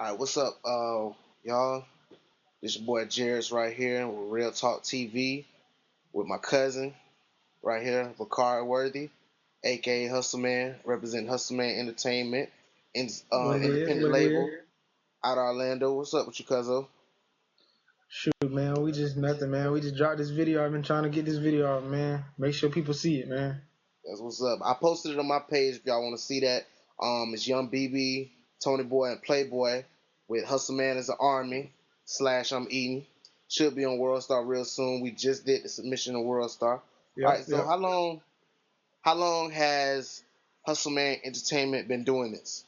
All right, what's up, y'all? This your boy Jairus right here with Real Talk TV with my cousin right here, Bakari Worthy, aka Hustleman, representing Hustleman Entertainment, What it is, independent what it label is. out of Orlando. What's up with you, cuzzo? Shoot, man, we just nothing, man. We just dropped this video. I've been trying to get this video out, man. Make sure people see it, man. That's what's up. I posted it on my page if y'all want to see that. It's Young BB, Tony Boy, and Playboy with Hustleman as an army / I'm eating. Should be on World Star real soon. We just did the submission of World Star. All right, Yep, so yep. how long has Hustleman Entertainment been doing this?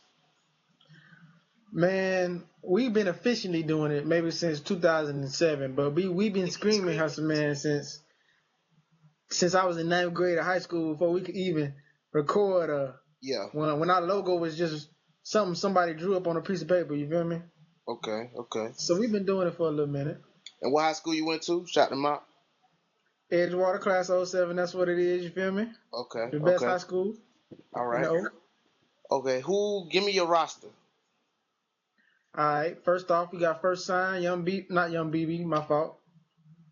Man, we've been officially doing it maybe since 2007, but we've been screaming Hustle Man since I was in ninth grade of high school before we could even record. Yeah. When our logo was just something somebody drew up on a piece of paper. You feel me? Okay. Okay. So we've been doing it for a little minute. And what high school you went to? Shout them out. Edgewater class '07. That's what it is. You feel me? Okay. The best Okay. high school All in right. the O. Okay. Who? Give me your roster. All right. First off, we got first sign, not Young BB, my fault.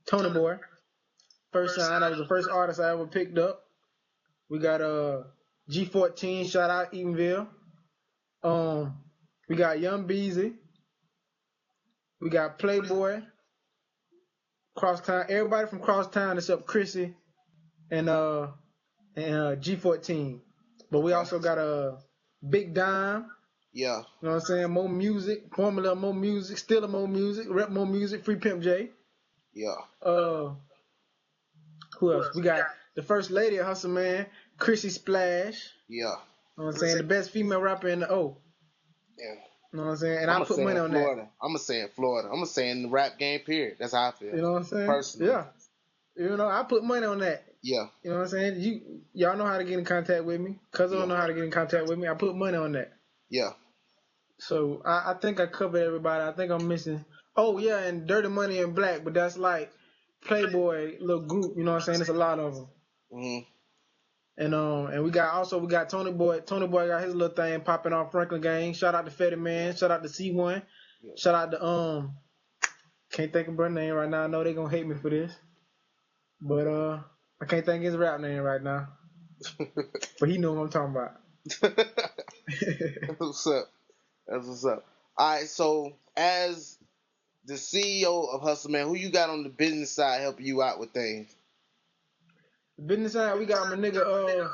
Tony Boy. First sign, that was the first artist I ever picked up. We got G14, shout out Eatonville. We got Young Beezy. We got Playboy. Crosstown, everybody from Crosstown except Chrissy and G14. But we also got Big Dime. Yeah. You know what I'm saying? More music, Formula more music, still more music, rep more music, Free Pimp J. Yeah. Who else? We got the first lady of Hustle Man, Chrissy Splash. Yeah. You know what I'm saying? The best female rapper in the O. Yeah. You know what I'm saying? And I'm I gonna put say money in on Florida. that. I'm gonna say in Florida. I'm gonna say in the rap game. Period. That's how I feel. You know what I'm saying? Personally. Yeah. You know, I put money on that. Yeah. You know what I'm saying? Y'all know how to get in contact with me. Cuz don't know how to get in contact with me. I put money on that. Yeah. So I think I covered everybody. I think I'm missing. Oh yeah, and Dirty Money and Black, but that's like Playboy little group. You know what I'm saying? There's a lot of them. Mhm. And we got Tony Boy. Tony Boy got his little thing popping off Franklin Gang. Shout out to Fetty Man. Shout out to C1. Yeah. Shout out to can't think of her name right now. I know they gonna hate me for this, but I can't think of his rap name right now. But he know what I'm talking about. That's what's up. That's what's up. All right. So as the CEO of Hustleman, who you got on the business side helping you out with things? The business side, we got my nigga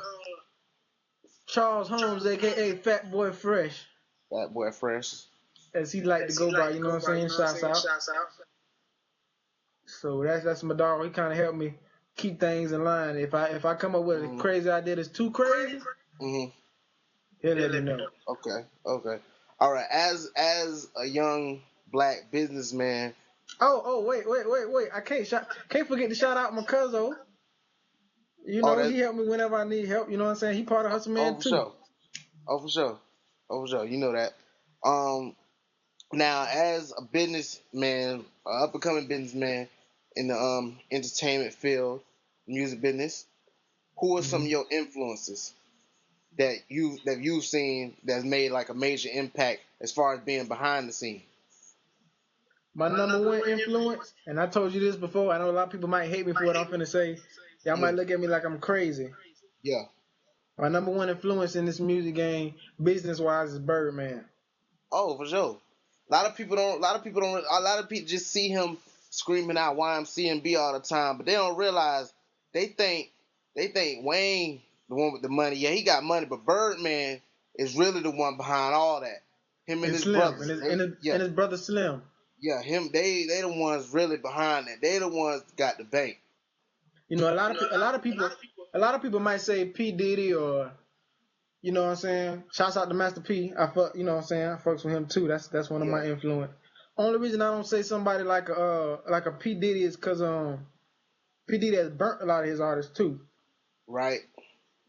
Charles Holmes, aka Fat Boy Fresh, That boy Fresh. as he like to go by. You know what I'm saying? Shouts out. So that's my dog. He kind of helped me keep things in line. If I come up with a crazy idea that's too crazy, Mhm. he'll let me know. Okay. Okay. All right. As a young black businessman. Oh wait. I can't forget to shout out my cousin. You know, he helped me whenever I need help. You know what I'm saying? He part of Hustle Man for too. sure. Oh, for sure. Oh, for sure. You know that. Now, as a businessman, up and coming businessman in the entertainment field, music business, who are some of your influences that you've seen that's made like a major impact as far as being behind the scene? My number one influence, and I told you this before. I know a lot of people might hate me for what I'm finna say. Y'all might look at me like I'm crazy. Yeah. My number one influence in this music game, business wise, is Birdman. Oh, for sure. A lot of people don't. A lot of people just see him screaming out YMCMB all the time, but they don't realize they think Wayne the one with the money. Yeah, he got money, but Birdman is really the one behind all that. Him and his Slim, brothers. and his brother Slim. Yeah, him. They the ones really behind that. They the ones that got the bank. You know, a lot of people might say P Diddy or, you know what I'm saying. Shouts out to Master P. You know what I'm saying. I fucks with him too. That's one of my influence. Only reason I don't say somebody like a P Diddy is because P Diddy has burnt a lot of his artists too. Right.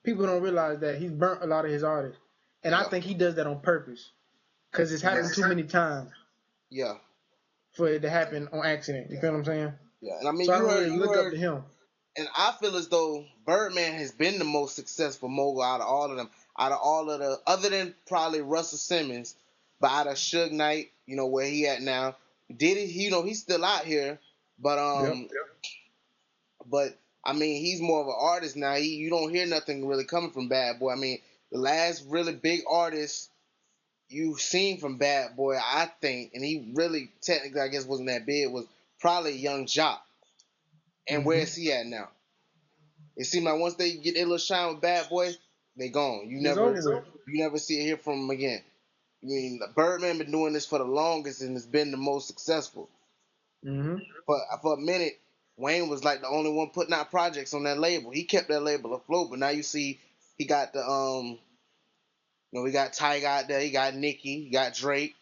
People don't realize that he's burnt a lot of his artists, and I think he does that on purpose, because it's happened too many times. Yeah. For it to happen on accident. You feel what I'm saying? Yeah, and I mean, so I don't really look up to him. And I feel as though Birdman has been the most successful mogul out of all of them. Out of all of the, other than probably Russell Simmons, but out of Suge Knight, where he at now. Diddy, he's still out here, but but I mean, he's more of an artist now. You don't hear nothing really coming from Bad Boy. I mean, the last really big artist you've seen from Bad Boy, I think, and he really technically, I guess, wasn't that big, was probably Young Jock. And where is he at now? It seems like once they get their little shine with Bad Boy, they gone. You never see it hear from them again. I mean, Birdman been doing this for the longest and has been the most successful. But for a minute, Wayne was like the only one putting out projects on that label. He kept that label afloat, but now you see he got the we got Tyga out there, he got Nicki, he got Drake.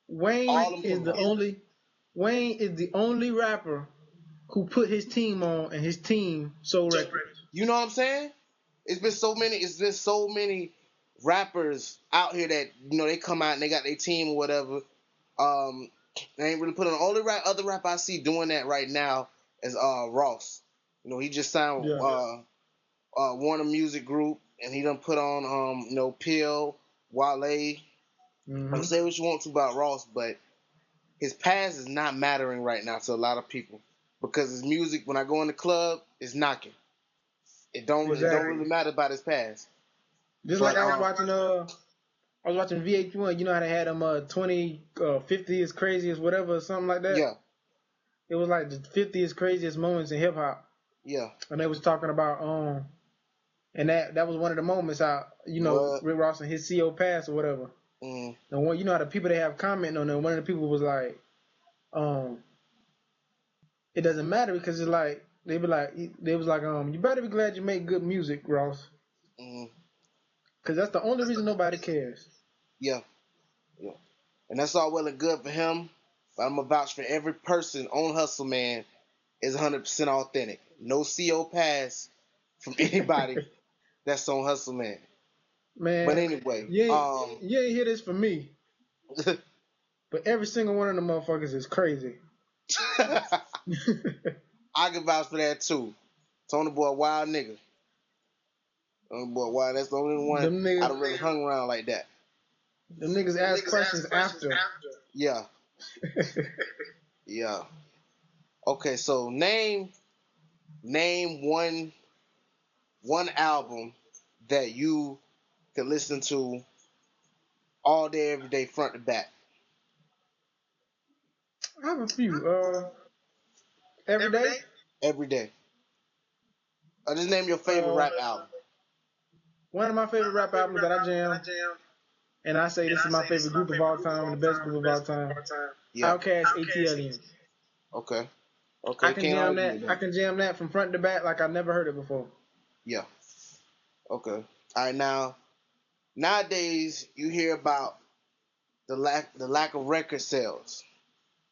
Wayne is the only rapper who put his team on and his team sold records. You know what I'm saying? It's been so many rappers out here that they come out and they got their team or whatever. They ain't really put on. The only other rapper I see doing that right now is Ross. He just signed Warner Music Group, and he done put on Pill, Wale. Say what you want to about Ross, but his past is not mattering right now to a lot of people because his music, when I go in the club, is knocking. It don't really matter about his past. Just like I was watching VH1. You know how they had them 50 is craziest whatever or something like that. Yeah. It was like the 50th craziest moments in hip hop. Yeah. And they was talking about and that was one of the moments how Rick Ross and his CO passed or whatever. And one, how the people that have commenting on it, one of the people was like, it doesn't matter because it's like they was like, you better be glad you make good music, Ross. Because that's the only reason nobody cares. Yeah. And that's all well and good for him, but I'm going to vouch for every person on Hustleman is 100% authentic. No CO pass from anybody that's on Hustleman. Man. But anyway. You ain't hear this from me. But every single one of them motherfuckers is crazy. I can vouch for that too. Tony Boy, wild nigga. Tony Boy, wild. That's the only one I done really hung around like that. Them niggas ask questions after. Yeah. Yeah. Okay, so name one album that you can listen to all day, every day, front to back. I have a few. Every day? Every day. Just name your favorite rap album. One of my favorite rap albums that I jam, and I say this is my favorite group of all time and the best group of all time. Yeah. Outkast, ATLiens. Okay. I can jam that from front to back like I've never heard it before. Yeah. Okay. All right. Now, nowadays you hear about the lack of record sales,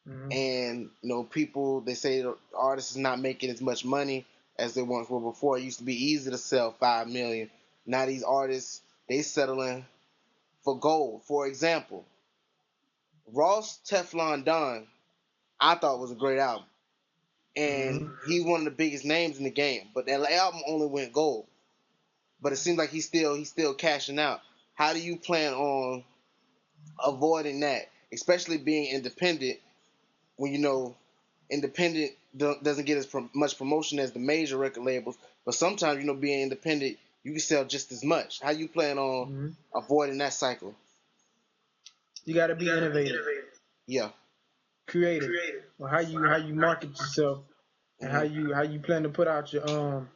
and people, they say the artists is not making as much money as they once were before. It used to be easy to sell 5 million. Now these artists, they settling for gold. For example, Ross Teflon Don, I thought was a great album. And he's one of the biggest names in the game. But that album only went gold. But it seems like he's still cashing out. How do you plan on avoiding that? Especially being independent when independent doesn't get as much promotion as the major record labels. But sometimes, being independent, you can sell just as much. How you plan on avoiding that cycle? You got to be innovative. Yeah. Creative. Well, how you market yourself and how you plan to put out your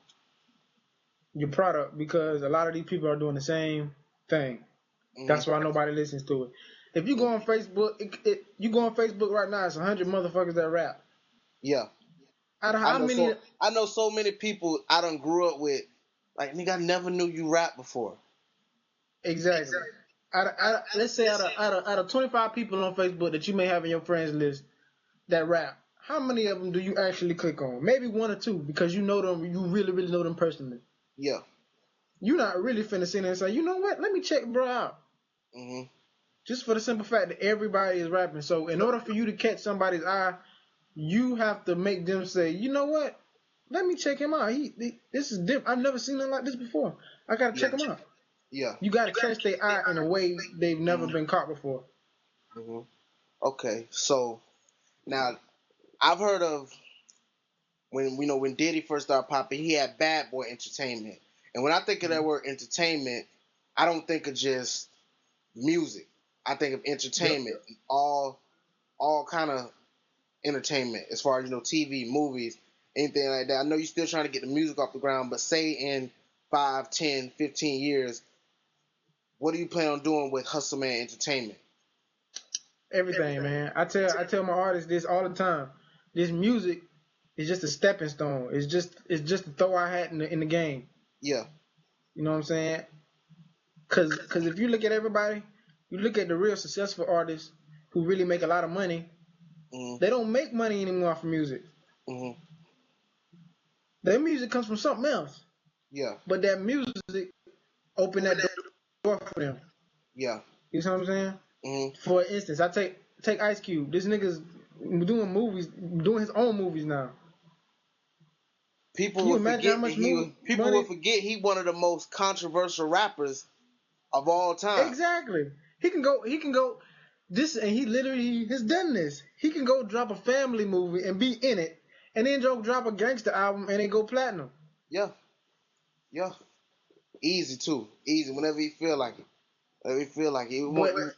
product, because a lot of these people are doing the same thing. That's why nobody listens to it. If you go on Facebook, you go on Facebook right now, it's 100 motherfuckers that rap. Yeah. I know so many people I done grew up with. Like, nigga, I never knew you rap before. Exactly. Let's say out of 25 people on Facebook that you may have in your friends list that rap, how many of them do you actually click on? Maybe one or two, because you know them, you really, really know them personally. Yeah. You're not really finna sit there and say, you know what, let me check bro out. Just for the simple fact that everybody is rapping. So in order for you to catch somebody's eye, you have to make them say, you know what, let me check him out. This is different. I've never seen nothing like this before. I gotta check him out. Yeah. You gotta catch their eye in a way they've never been caught before. Okay, so now I've heard of when Diddy first started popping, he had Bad Boy Entertainment, and when I think of that word entertainment, I don't think of just music. I think of Yep. entertainment, all kind of entertainment as far as TV, movies, anything like that. I know you're still trying to get the music off the ground, but say in 5, 10, 15 years, what do you plan on doing with Hustleman Entertainment? Everything, man. I tell my artists this all the time. This music is just a stepping stone. It's just to throw our hat in the game. Yeah. You know what I'm saying? Cause if you look at everybody, you look at the real successful artists who really make a lot of money. Mm-hmm. They don't make money anymore from music. Mm-hmm. Their music comes from something else. Yeah. But that music opened that door for them. Yeah. You know what I'm saying? Mm-hmm. For instance, I take Ice Cube. This nigga's doing movies, doing his own movies now. Can People you will imagine how forget that much people will money? forget he one of the most controversial rappers of all time. Exactly. He can go. He can go. This and he literally has done this. He can go drop a family movie and be in it, and then drop a gangster album and then go platinum. Yeah. Yeah. Easy too. Easy whenever he feel like it. Whenever he feel like it.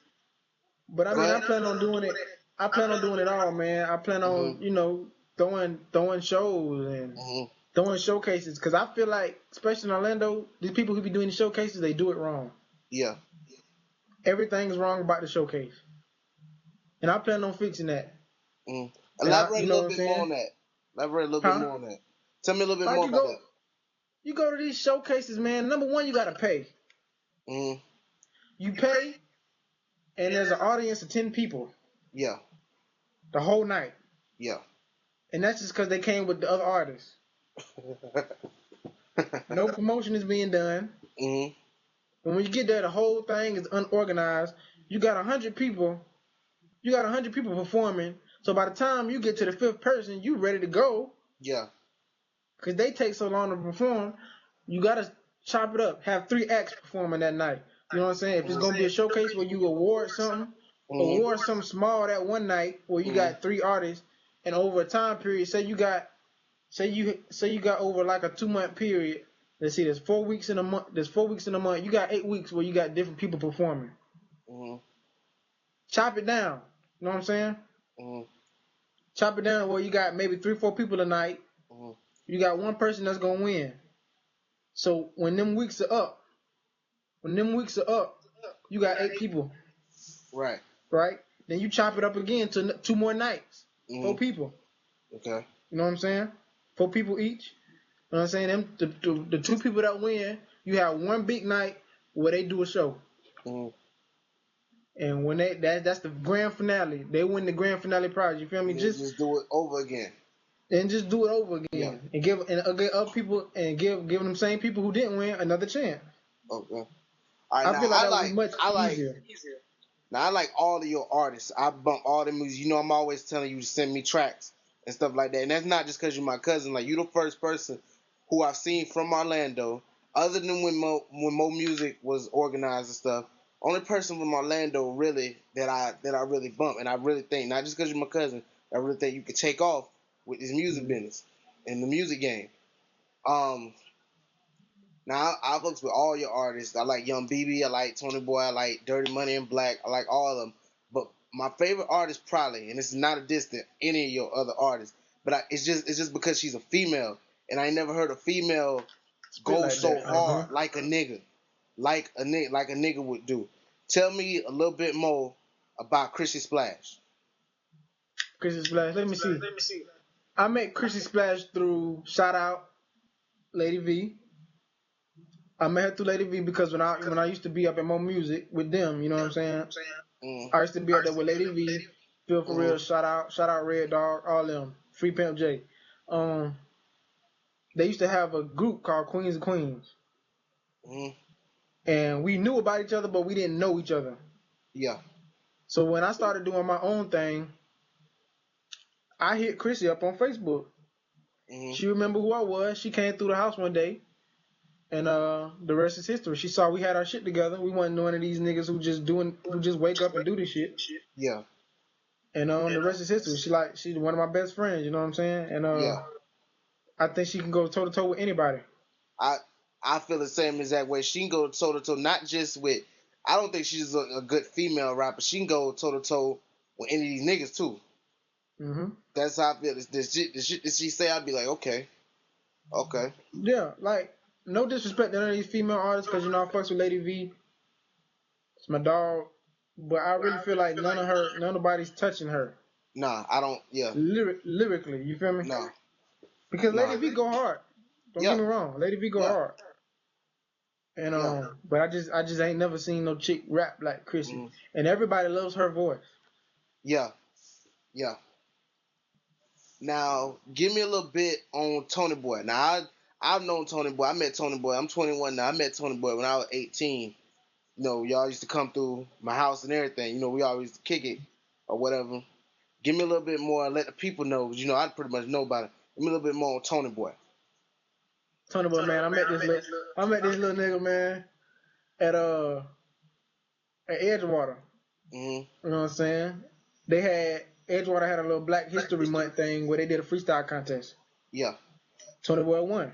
But I Go mean, I ahead. plan on doing it. I plan on doing it all, man. I plan on Mm-hmm. throwing shows and Mm-hmm. throwing showcases because I feel like, especially in Orlando, these people who be doing the showcases, they do it wrong. Yeah. Everything is wrong about the showcase, and I plan on fixing that. Mm. And Elaborate you a know little what I'm bit more saying? on that. Elaborate a little bit Huh? more on that. Tell me a little bit Like more about that. you go to these showcases, man. Number one, you gotta pay. Mm. You pay, and there's an audience of 10 people Yeah. the whole night, Yeah. and that's just because they came with the other artists. No promotion is being done. Mm. And when you get there, the whole thing is unorganized. You got 100 people. You got 100 people performing. So by the time you get to the fifth person, you ready to go. Yeah. Because they take so long to perform. You gotta chop it up. Have 3 acts performing that night. You know what I'm saying? If it's gonna be a showcase where you award something small that one night where you Mm. got 3 artists, and over a time period, say you got over like a 2 month period. Let's see, there's 4 weeks in a month. There's 4 weeks in a month. You got 8 weeks where you got different people performing. Mm. Chop it down. You know what I'm saying? Mm. Chop it down where you got maybe 3, 4 people a night. Mm. You got one person that's gonna win. So when them weeks are up, you got 8 people, Right. right? Then you chop it up again to 2 more nights. Mm. 4 people. Okay. You know what I'm saying? 4 people each. You know what I'm saying? The 2 people that win, you have one big night where they do a show. Mm. And when that's the grand finale. They win the grand finale prize. You feel me? And then just do it over again. Just do it over again. Yeah. And give other people and give them same people who didn't win another chance. Okay. All right. I Now feel like that would be much easier. Now I like all of your artists. I bump all the music. You know, I'm always telling you to send me tracks and stuff like that. And that's not just because you're my cousin. Like, you the first person who I've seen from Orlando, other than when Mo Music was organized and stuff. Only person from Orlando really that I really bump, and I really think, not just because you're my cousin, I really think you could take off with this music business and the music game. Um, Now I fucks with all your artists. I like Young BB. I like Tony Boy. I like Dirty Money and Black. I like all of them. But my favorite artist probably, and this is not a diss to any of your other artists, but it's just because she's a female, and I ain't never heard a female Spit go like so that. hard like a nigga, like a nigga would do. Tell me a little bit more about Chrissy Splash. Chrissy Splash. Let me see. I met Chrissy Splash through shout out Lady V. I met her through Lady V because when I used to be up at Mo Music with them, you know what I'm saying? Mm. I used to be up there with Lady V, Feel for Real, Mm. shout out Red Dog, all them, Free Pimp J. Um, they used to have a group called Queens of Queens, Mm. and we knew about each other, but we didn't know each other. Yeah. So when I started doing my own thing, I hit Chrissy up on Facebook. Mm. She remembered who I was. She came through the house one day, and the rest is history. She saw we had our shit together. We wasn't one of these niggas who just wake up and do this shit. Yeah. And the rest is history. She's one of my best friends. You know what I'm saying? And Yeah. I think she can go toe to toe with anybody. I feel the same exact way. She can go toe to toe, not just with. I don't think she's a good female rapper. She can go toe to toe with any of these niggas too. Mm-hmm. That's how I feel. The shit that she say, I'd be like, okay. Yeah, like no disrespect to none of these female artists, because I fucks with Lady V. It's my dog, but I really feel like nobody's touching her. Nah, I don't. Yeah. Lyrically, you feel me? Nah. Because Lady V go hard. Don't get Yeah. me wrong, Lady V go Yeah. hard. And Yeah. but I just ain't never seen no chick rap like Chrissy. And everybody loves her voice. Yeah. Yeah. Now, give me a little bit on Tony Boy. Now, I've known Tony Boy. I met Tony Boy. I'm 21 now. I met Tony Boy when I was 18. Y'all used to come through my house and everything. We always used to kick it or whatever. Give me a little bit more and let the people know, because, I pretty much know about it. Give me a little bit more on Tony Boy. Tony Boy, man, I met this little nigga, man, at Edgewater. Mm-hmm. You know what I'm saying? Edgewater had a little Black History Month thing where they did a freestyle contest. Yeah. Tony Boy won.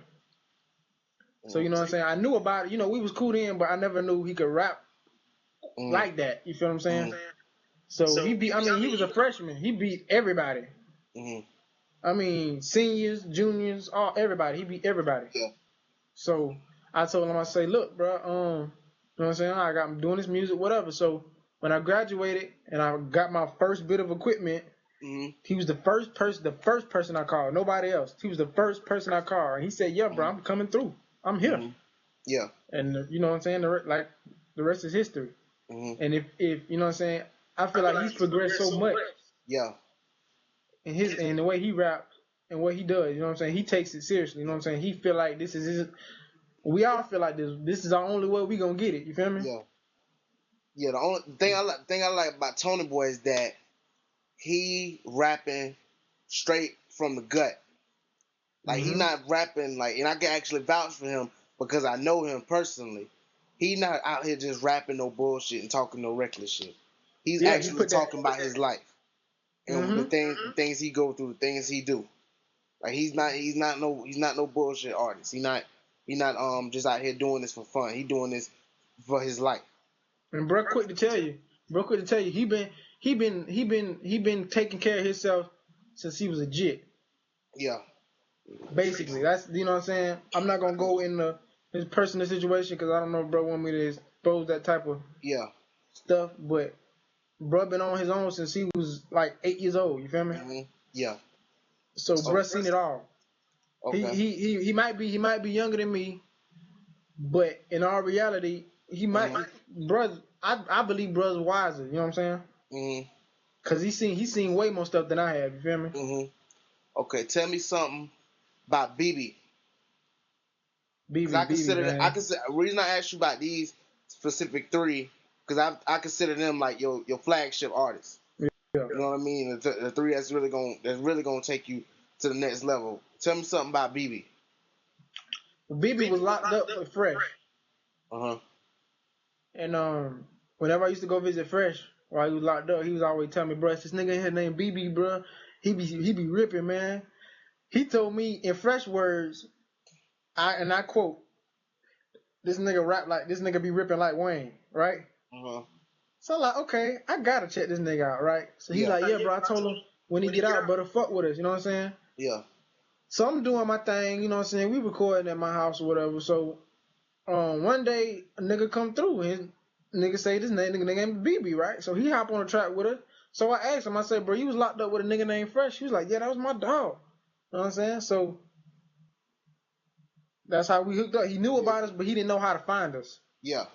So you know what I'm saying? I knew about it. We was cool then, but I never knew he could rap like that. You feel what I'm saying? So he was a freshman. He beat everybody. Seniors, juniors, everybody. He beat everybody. Yeah. So I told him, I say, look, bro, you know what I'm saying? I'm doing this music, whatever. So when I graduated and I got my first bit of equipment, he was the first person I called. Nobody else. He was the first person I called. And he said, yeah, bro, I'm coming through. I'm here. Yeah. And you know what I'm saying? The rest is history. And if you know what I'm saying, I feel like he's progressed so much. Yeah. And the way he raps and what he does, you know what I'm saying? He takes it seriously. You know what I'm saying? He feel like this is his. We all feel like this is our only way we gonna get it. You feel me? Yeah. Yeah. The only thing I like about Tony Boy is that he rapping straight from the gut. Like he not rapping and I can actually vouch for him because I know him personally. He not out here just rapping no bullshit and talking no reckless shit. He's actually talking about his life and the things he go through, the things he do. Like he's not no bullshit artist. He not just out here doing this for fun. He doing this for his life. And bro, quick to tell you, he been taking care of himself since he was a jit. Yeah. Basically, that's you know what I'm saying. I'm not gonna go into his personal situation because I don't know if bro want me to expose that type of stuff. But bro been on his own since he was like 8 years old. You feel me? Yeah. So bro seen it all. Okay. He might be younger than me, but in our reality, he might. Bro, I believe bro's wiser. You know what I'm saying? Cause he's seen way more stuff than I have. You feel me? Okay, tell me something about BB. BB, I consider man. the reason I asked you about these specific three, because I consider them like your flagship artists. Yeah. You know what I mean? The three that's really gonna take you to the next level. Tell me something about BB. BB was locked up with Fresh. And whenever I used to go visit Fresh while he was locked up, he was always telling me, bro, it's this nigga here named BB, bro. He be ripping, man. He told me in Fresh words, I quote, this nigga be ripping like Wayne, right? So I'm like, okay, I gotta check this nigga out, right? So he's like, yeah, bro, I told him when he get out, brother, fuck with us, you know what I'm saying? Yeah. So I'm doing my thing, you know what I'm saying? We recording at my house or whatever. So one day a nigga come through, his nigga say this nigga named BB, right? So he hop on the track with us. So I asked him, I said, bro, you was locked up with a nigga named Fresh? He was like, yeah, that was my dog. You know what I'm saying? So that's how we hooked up. He knew about us, but he didn't know how to find us. Yeah.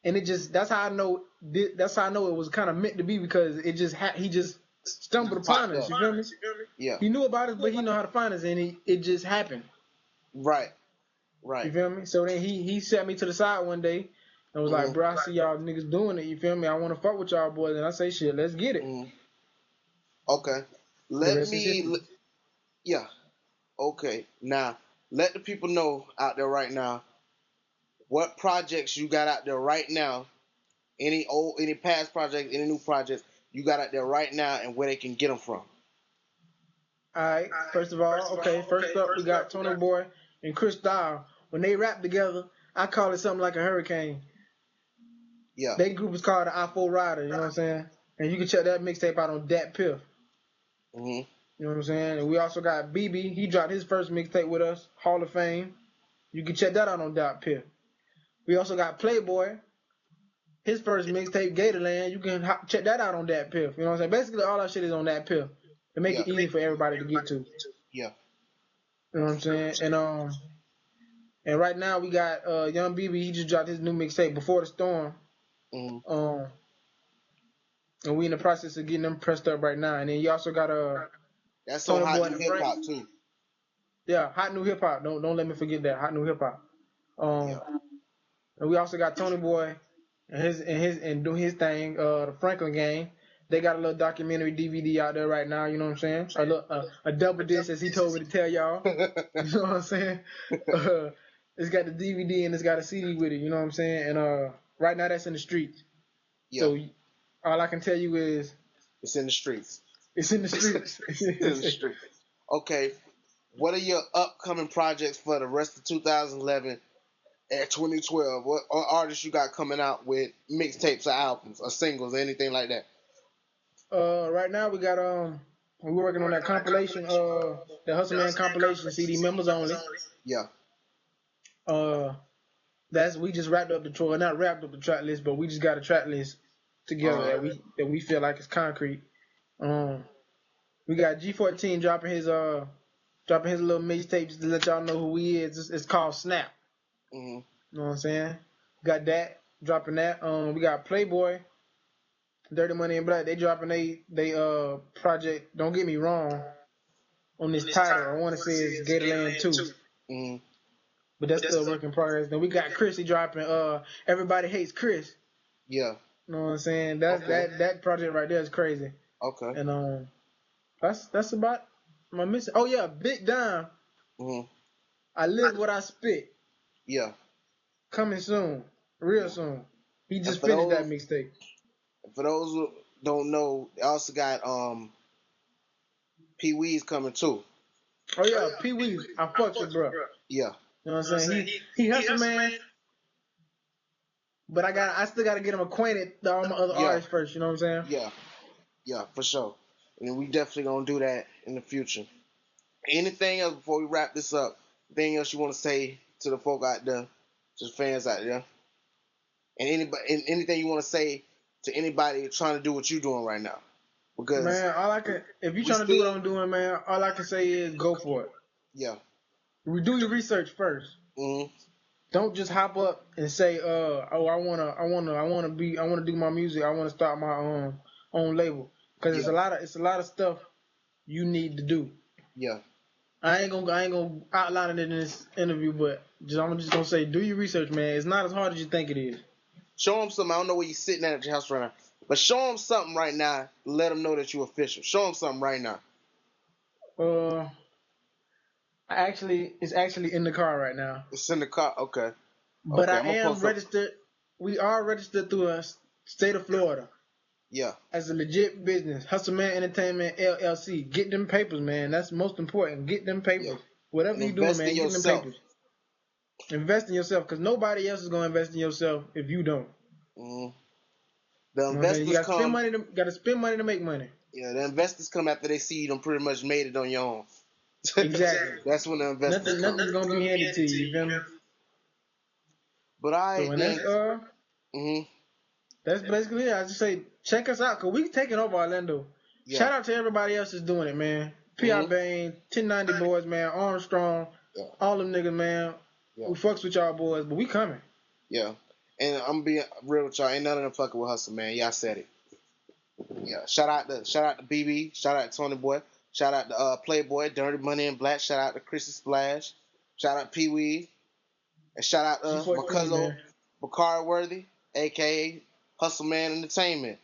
And that's how I know it was kind of meant to be, because he just stumbled upon us. You feel me? Yeah. He knew about us, but he know how to find us, and it just happened. Right. You feel me? So then he set me to the side one day and was like, bro, I see y'all niggas doing it. You feel me? I want to fuck with y'all boys. And I say, shit, let's get it. Okay. Yeah. Okay. Now, let the people know out there right now what projects you got out there right now. Any past projects, any new projects. you got out there right now and where they can get them from? Alright, first of all, okay, first up we got Tony Boy and Chris Dial. When they rap together, I call it something like a hurricane. Yeah. They group is called the I4 Rider, you know what I'm saying? And you can check that mixtape out on Dat Piff. Mhm. You know what I'm saying? And we also got BB. He dropped his first mixtape with us, Hall of Fame. You can check that out on Dat Piff. We also got Playboy. His first mixtape, Gatorland. You can check that out on Dat Piff. You know what I'm saying? Basically, all our shit is on Dat Piff to make it easy for everybody to get to. Yeah. You know what I'm saying? And right now we got Young BB. He just dropped his new mixtape, Before the Storm. Mhm. And we in the process of getting them pressed up right now. And then you also got that's Tony on Boy Hot New and Hip Frank. Hop too. Yeah, Hot New Hip Hop. Don't let me forget that. Hot New Hip Hop. Yeah. And we also got Tony Boy and doing his thing, the Franklin Gang. They got a little documentary DVD out there right now, you know what I'm saying? A double disc, as he told me to tell y'all. You know what I'm saying? It's got the DVD and it's got a CD with it, you know what I'm saying? And right now that's in the streets. Yeah. So all I can tell you is it's in the streets. It's in the streets. It's in the streets. Okay. What are your upcoming projects for the rest of 2011 and 2012? What artists you got coming out with mixtapes or albums or singles or anything like that? Right now we got we're working on that compilation, the Hustleman compilation CD, members only. Yeah. We just wrapped up not wrapped up the track list, but we just got a track list together that we feel like is concrete. We got G14 dropping his little mixtape just to let y'all know who he is. It's called Snap. Mm-hmm. You know what I'm saying? Got that dropping that. We got Playboy, Dirty Money and Black. They dropping they project. Don't get me wrong on this title. I want to say it's Gatorland 2. Mm-hmm. But that's still a work in progress. Then we got Chrissy dropping Everybody Hates Chris. Yeah. You know what I'm saying? That's that project right there is crazy. Okay. And that's about my mission. Oh yeah, Big Dime. Mm-hmm. I Live What I Spit. Yeah. Coming soon. Real soon. He just finished that mixtape. For those who don't know, they also got Pee Wee's coming too. Oh yeah, Pee Wee. I fucks with bro. Yeah. You know what I'm saying? He hustle man. But I still gotta get him acquainted to all my other artists first, you know what I'm saying? Yeah. Yeah, for sure. And we definitely gonna do that in the future. Anything else before we wrap this up? Anything else you want to say to the folk out there, to the fans out there? And anything you want to say to anybody trying to do what you're doing right now? Because man, if you're trying to do what I'm doing, man, all I can say is go for it. Yeah. Do your research first. Mm-hmm. Don't just hop up and say, I wanna do my music. I wanna start my own label. Cause it's a lot of stuff you need to do. Yeah. I ain't gonna outline it in this interview, but I'm just gonna say, do your research, man. It's not as hard as you think it is. Show them something. I don't know where you're sitting at your house right now, but show them something right now. Let them know that you're official. Show them something right now. It's actually in the car right now. It's in the car. Okay. But I am registered. We are registered through the state of Florida. Yeah. As a legit business, Hustleman Entertainment LLC. Get them papers, man. That's most important. Get them papers. Yeah. Whatever you're doing, man, get them papers. Invest in yourself, because nobody else is gonna invest in yourself if you don't. Mm-hmm. The investors you gotta spend money to make money. Yeah, the investors come after they see you done pretty much made it on your own. Exactly. That's when the investors come. Nothing's gonna be handed to you. You feel me? But that's basically it. I just say check us out, cause we taking over Orlando. Yeah. Shout out to everybody else that's doing it, man. P.I. Bain, 1090 boys, man. Armstrong, all them niggas, man. Yeah. We fucks with y'all boys, but we coming. Yeah. And I'm being real with y'all. Ain't none of them fucking with Hustle, man. Y'all said it. Yeah. Shout out to BB. Shout out to Tony Boy. Shout out to Playboy, Dirty Money and Black. Shout out to Chrissy Splash. Shout out Pee Wee. And shout out to my cousin Bakari Worthy, a.k.a. Hustleman Entertainment.